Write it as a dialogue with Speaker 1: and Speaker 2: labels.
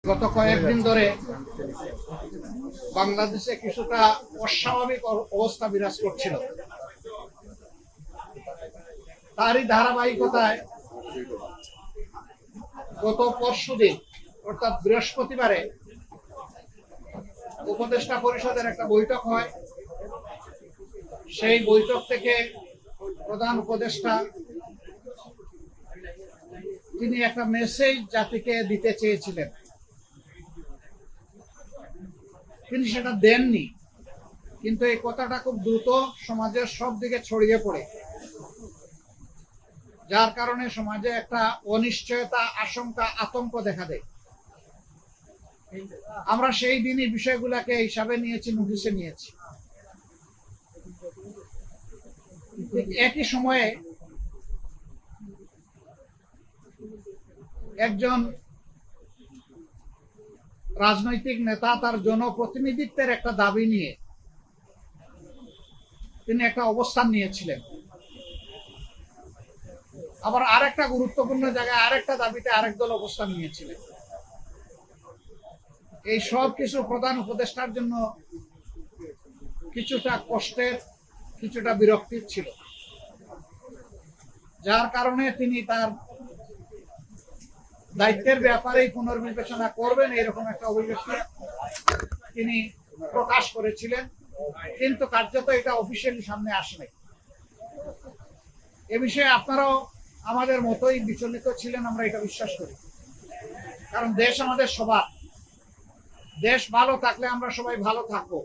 Speaker 1: গত কয়েকদিন ধরে বাংলাদেশে কিছুটা অস্বাভাবিক অবস্থা বিরাজ করছিল। তারই ধারাবাহিকতায় গত পরশুদিন অর্থাৎ বৃহস্পতিবারে উপদেষ্টা পরিষদের একটা বৈঠক হয়। সেই বৈঠক থেকে প্রধান উপদেষ্টা তিনি একটা মেসেজ জাতিকে দিতে চেয়েছিলেন, তিনি সেটা দেননি। কিন্তু এই কথাটা খুব দ্রুত সমাজের সব দিকে ছড়িয়ে পড়ে, যার কারণে সমাজে একটা অনিশ্চয়তা, আশঙ্কা, আতঙ্ক দেখা দেয়। আমরা সেই দিনই বিষয়গুলোকে হিসাবে নিয়েছি, নোটিশে নিয়েছি। একই সময়ে একজন রাজনৈতিক নেতা তার জনপ্রতিনিধিত্বের একটা দাবি নিয়ে তিনি একটা অবস্থান নিয়েছিলেন। আবার আরেকটা গুরুত্বপূর্ণ জায়গায় আরেকটা দাবিতে আরেক দল অবস্থান নিয়েছিলেন। এই সব কিছু প্রধান উপদেষ্টার জন্য কিছুটা কষ্টের, কিছুটা বিরক্তির ছিল, যার কারণে তিনি তার দায়িত্বের ব্যাপারে পুনর্বিবেচনা করবেন এরকম একটা অভিব্যক্তি তিনি প্রকাশ করেছিলেন। কিন্তু কার্যত এটা অফিসিয়ালি সামনে আসেনি। এ বিষয়ে আপনারাও আমাদের মতোই বিচলিত ছিলেন, আমরা এটা বিশ্বাস করি। কারণ দেশ আমাদের সবার, দেশ ভালো থাকলে আমরা সবাই ভালো থাকবো।